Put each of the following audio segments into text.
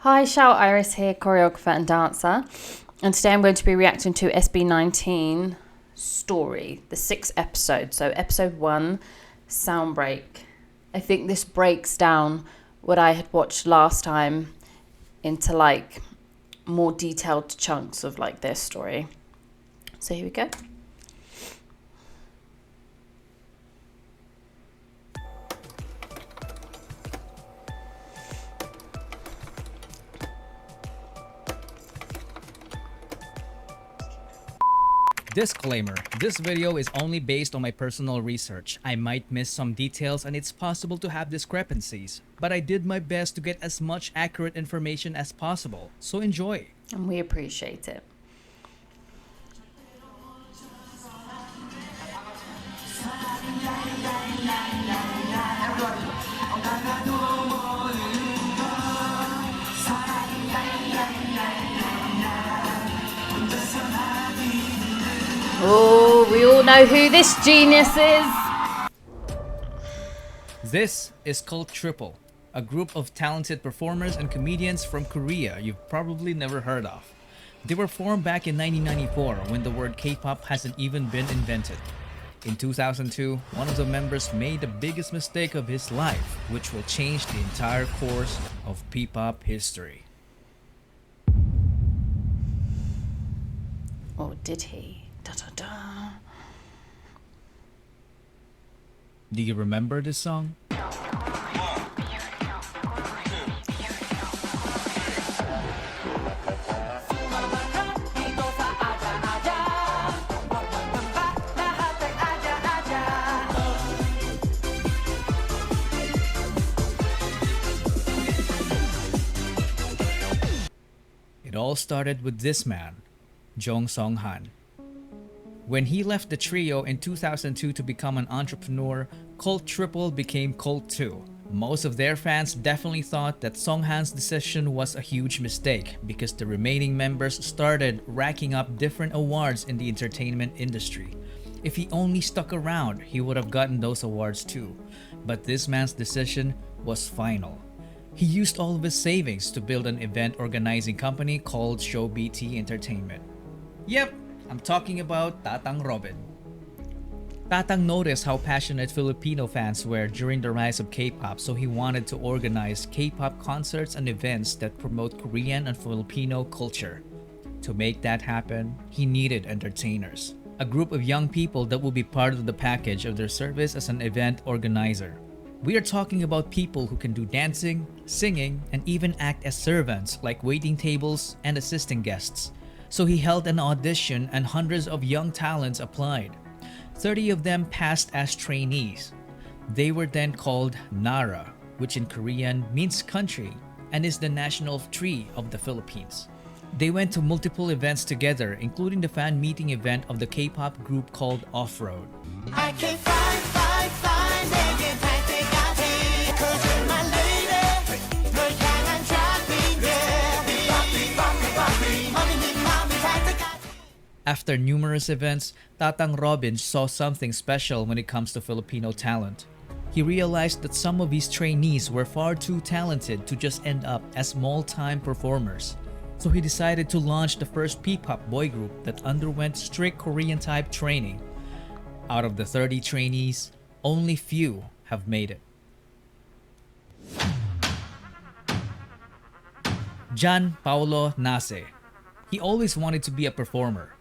Hi, xiaouiris here, choreographer and dancer, and today I'm going to be reacting to SB19 Story, the 6th episode. So episode 1, SOUNDBREAK. I think this breaks down what I had watched last time into like more detailed chunks of like their story. So here we go. Disclaimer, this video is only based on my personal research. I might miss some details and it's possible to have discrepancies, but I did my best to get as much accurate information as possible, so enjoy. And we appreciate it. Oh, we all know who this genius is. This is called Triple, a group of talented performers and comedians from Korea you've probably never heard of. They were formed back in 1994 when the word K-pop hasn't even been invented. In 2002, one of the members made the biggest mistake of his life, which will change the entire course of P-pop history. Or did he? Da, da, da. Do you remember this song? It all started with this man, Jong Song-han. When he left the trio in 2002 to become an entrepreneur, Cult Triple became Cult 2. Most of their fans definitely thought that Song-han's decision was a huge mistake because the remaining members started racking up different awards in the entertainment industry. If he only stuck around, he would have gotten those awards too. But this man's decision was final. He used all of his savings to build an event organizing company called Show BT Entertainment. Yep, I'm talking about Tatang Robin. Tatang noticed how passionate Filipino fans were during the rise of K-pop, so he wanted to organize K-pop concerts and events that promote Korean and Filipino culture. To make that happen, he needed entertainers, a group of young people that would be part of the package of their service as an event organizer. We are talking about people who can do dancing, singing, and even act as servants like waiting tables and assisting guests. So he held an audition and hundreds of young talents applied. 30 of them passed as trainees. They were then called Nara, which in Korean means country and is the national tree of the Philippines. They went to multiple events together, including the fan meeting event of the K-pop group called Off-Road. I can't find 내게 달 때까지 'cause you're my lady 널 향한 traffic After numerous events, Tatang Robin saw something special when it comes to Filipino talent. He realized that some of his trainees were far too talented to just end up as small-time performers. So he decided to launch the first P-pop boy group that underwent strict Korean-type training. Out of the 30 trainees, only few have made it. Jan Paulo Nace. He always wanted to be a performer.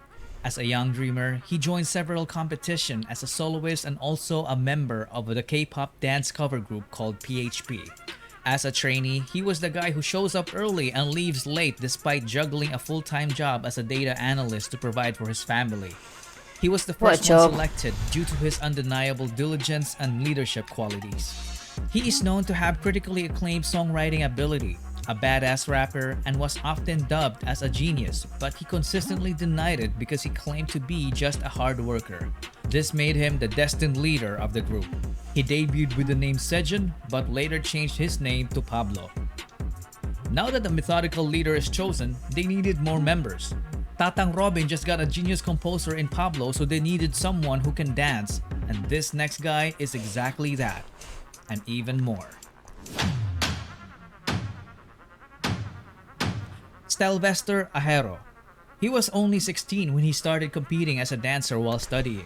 As a young dreamer, he joined several competitions as a soloist and also a member of the K-pop dance cover group called PHP. As a trainee, he was the guy who shows up early and leaves late despite juggling a full-time job as a data analyst to provide for his family. He was the first one selected due to his undeniable diligence and leadership qualities. He is known to have critically acclaimed songwriting ability, a badass rapper, and was often dubbed as a genius, but he consistently denied it because he claimed to be just a hard worker. This made him the destined leader of the group. He debuted with the name Sejun, but later changed his name to Pablo. Now that the methodical leader is chosen, they needed more members. Tatang Robin just got a genius composer in Pablo, so they needed someone who can dance, and this next guy is exactly that, and even more. Stelvester Ahero. He was only 16 when he started competing as a dancer while studying.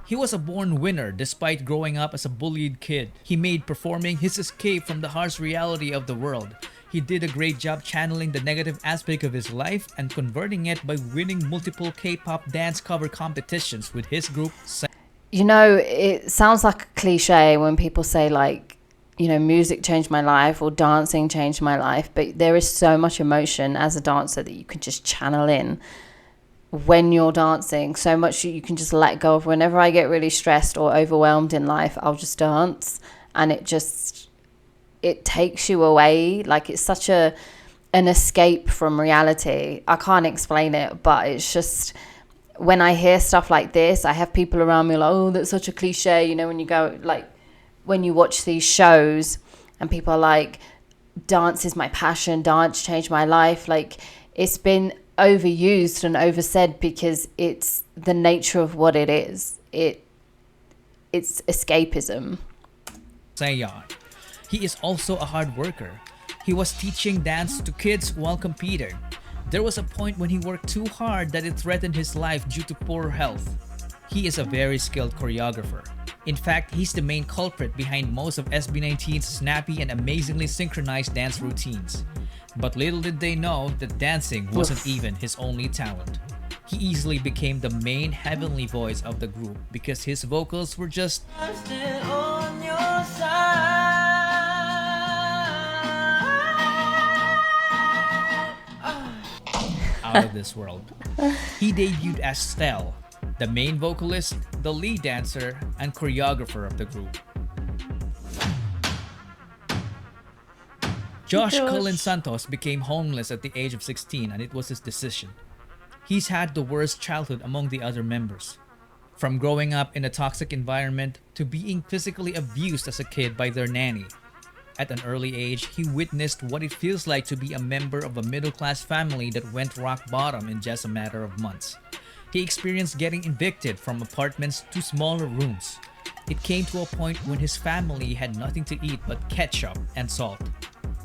He was a born winner despite growing up as a bullied kid. He made performing his escape from the harsh reality of the world. He did a great job channeling the negative aspect of his life and converting it by winning multiple K-pop dance cover competitions with his group. You know, it sounds like a cliche when people say, like, you know, music changed my life or dancing changed my life, but there is so much emotion as a dancer that you can just channel in when you're dancing, so much you can just let go of. Whenever I get really stressed or overwhelmed in life, I'll just dance, and it takes you away. Like, it's such an escape from reality. I can't explain it, but it's just, when I hear stuff like this, I have people around me like, oh, that's such a cliche, you know, when you go, like, when you watch these shows and people are like, dance is my passion, dance changed my life. Like, it's been overused and oversaid because it's the nature of what it is. It's escapism. Sayon. He is also a hard worker. He was teaching dance to kids while competing. There was a point when he worked too hard that it threatened his life due to poor health. He is a very skilled choreographer. In fact, he's the main culprit behind most of SB19's snappy and amazingly synchronized dance routines. But little did they know that dancing wasn't even his only talent. He easily became the main heavenly voice of the group because his vocals were just I'm still on your side. out of this world. He debuted as Stel, the main vocalist, the lead dancer, and choreographer of the group. Josh Cullen Santos became homeless at the age of 16, and it was his decision. He's had the worst childhood among the other members. From growing up in a toxic environment to being physically abused as a kid by their nanny. At an early age, he witnessed what it feels like to be a member of a middle-class family that went rock bottom in just a matter of months. He experienced getting evicted from apartments to smaller rooms. It came to a point when his family had nothing to eat but ketchup and salt.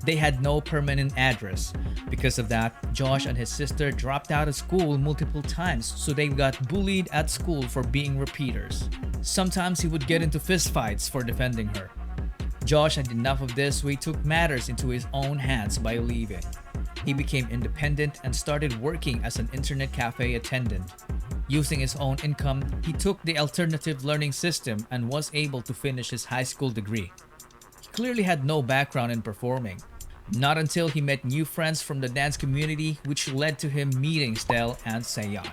They had no permanent address. Because of that, Josh and his sister dropped out of school multiple times, so they got bullied at school for being repeaters. Sometimes he would get into fistfights for defending her. Josh had enough of this, so he took matters into his own hands by leaving. He became independent and started working as an internet cafe attendant. Using his own income, he took the alternative learning system and was able to finish his high school degree. He clearly had no background in performing. Not until he met new friends from the dance community, which led to him meeting Stel and Sayon.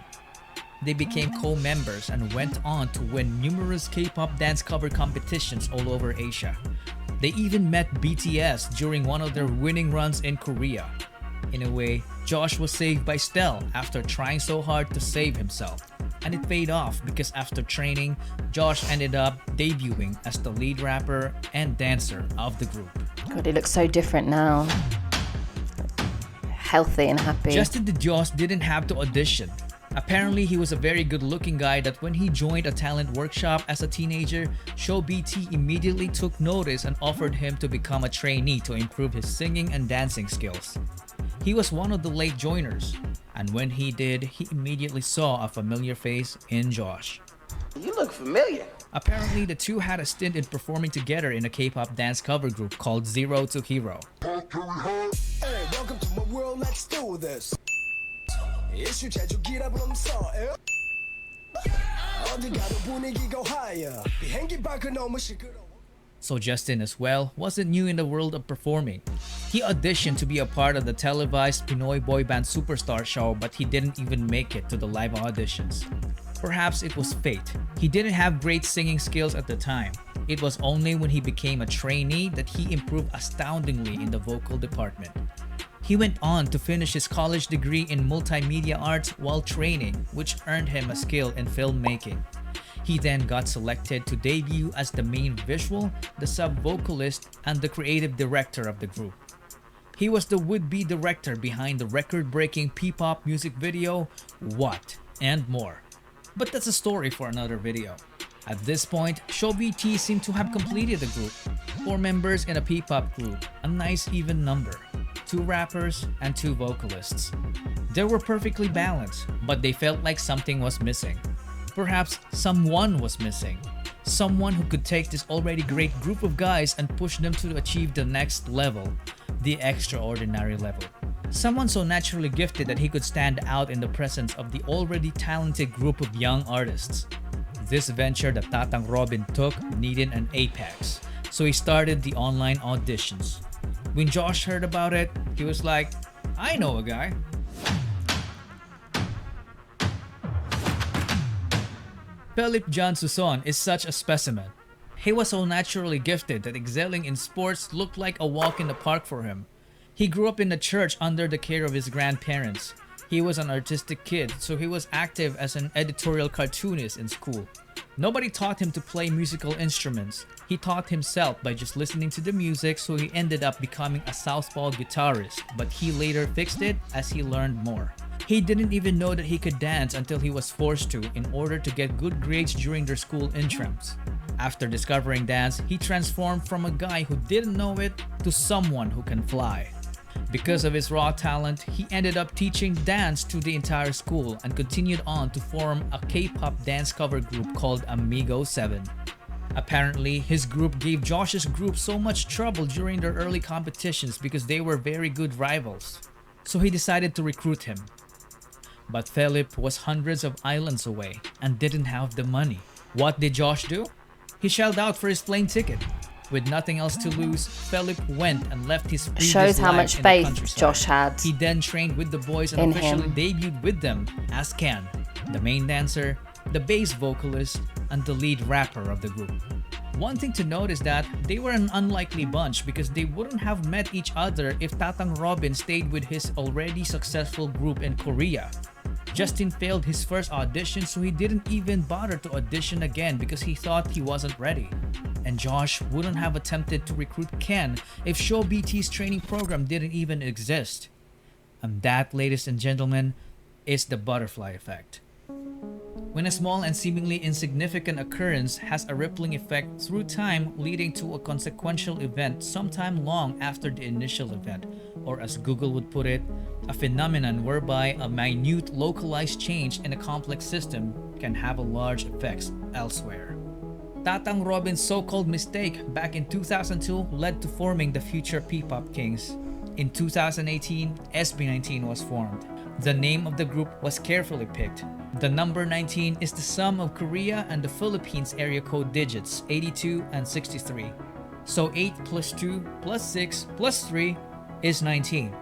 They became co-members and went on to win numerous K-pop dance cover competitions all over Asia. They even met BTS during one of their winning runs in Korea. In a way, Josh was saved by Stel after trying so hard to save himself. And it paid off because after training, Josh ended up debuting as the lead rapper and dancer of the group. God, he looks so different now. Healthy and happy. Justin De Dios didn't have to audition. Apparently, he was a very good-looking guy that when he joined a talent workshop as a teenager, Show BT immediately took notice and offered him to become a trainee to improve his singing and dancing skills. He was one of the late joiners, and when he did, he immediately saw a familiar face in Josh. You look familiar. Apparently, the two had a stint in performing together in a K-pop dance cover group called Zero to Hero. Hey, welcome to my world, let's do this. 이슈 제조기라 부르면서 어디 가도 분위기가 higher. 비행기 밖은 너무 시끄러워. So Justin as well wasn't new in the world of performing. He auditioned to be a part of the televised Pinoy boy band Superstar show, but he didn't even make it to the live auditions. Perhaps it was fate. He didn't have great singing skills at the time. It was only when he became a trainee that he improved astoundingly in the vocal department. He went on to finish his college degree in multimedia arts while training, which earned him a skill in filmmaking. He then got selected to debut as the main visual, the sub-vocalist, and the creative director of the group. He was the would-be director behind the record-breaking P-pop music video, What, and more. But that's a story for another video. At this point, Show BT seemed to have completed the group. 4 members in a P-pop group, a nice even number. 2 rappers, and 2 vocalists. They were perfectly balanced, but they felt like something was missing. Perhaps someone was missing. Someone who could take this already great group of guys and push them to achieve the next level, the extraordinary level. Someone so naturally gifted that he could stand out in the presence of the already talented group of young artists. This venture that Tatang Robin took needed an apex, so he started the online auditions. When Josh heard about it, he was like, I know a guy. Philip John Suson is such a specimen. He was so naturally gifted that excelling in sports looked like a walk in the park for him. He grew up in the church under the care of his grandparents. He was an artistic kid, so he was active as an editorial cartoonist in school. Nobody taught him to play musical instruments. He taught himself by just listening to the music, so he ended up becoming a southpaw guitarist, but he later fixed it as he learned more. He didn't even know that he could dance until he was forced to in order to get good grades during their school intrams. After discovering dance, he transformed from a guy who didn't know it to someone who can fly. Because of his raw talent, he ended up teaching dance to the entire school and continued on to form a K-pop dance cover group called Amigo 7. Apparently, his group gave Josh's group so much trouble during their early competitions because they were very good rivals. So he decided to recruit him. But Philip was hundreds of islands away and didn't have the money. What did Josh do? He shelled out for his plane ticket. With nothing else to lose, Philip went and left his previous Shows how life much in the faith countryside. Josh had He then trained with the boys and in officially him. debuted with them as Ken, the main dancer, the bass vocalist, and the lead rapper of the group. One thing to note is that they were an unlikely bunch because they wouldn't have met each other if Tatang Robin stayed with his already successful group in Korea. Justin failed his first audition, so he didn't even bother to audition again because he thought he wasn't ready. And Josh wouldn't have attempted to recruit Ken if Show BT's training program didn't even exist. And that, ladies and gentlemen, is the butterfly effect. When a small and seemingly insignificant occurrence has a rippling effect through time, leading to a consequential event sometime long after the initial event, or as Google would put it, a phenomenon whereby a minute localized change in a complex system can have a large effects elsewhere. Tatang Robin's so-called mistake back in 2002 led to forming the future P-pop kings. In 2018, SB19 was formed. The name of the group was carefully picked. The number 19 is the sum of Korea and the Philippines area code digits 82 and 63. So 8 plus 2 plus 6 plus 3 is 19.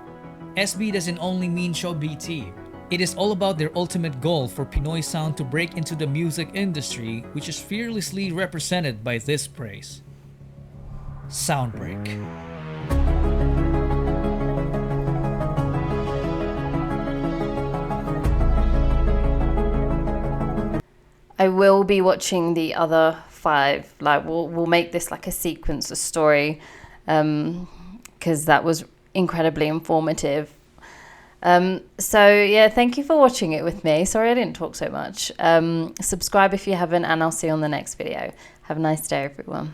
SB doesn't only mean Show BT. It is all about their ultimate goal for Pinoy sound to break into the music industry, which is fearlessly represented by this praise. SOUNDBREAK. I will be watching the other 5. Like we'll make this like a sequence, a story, because that was incredibly informative. So yeah, thank you for watching it with me. Sorry I didn't talk so much. Subscribe if you haven't, and I'll see you on the next video. Have a nice day, everyone.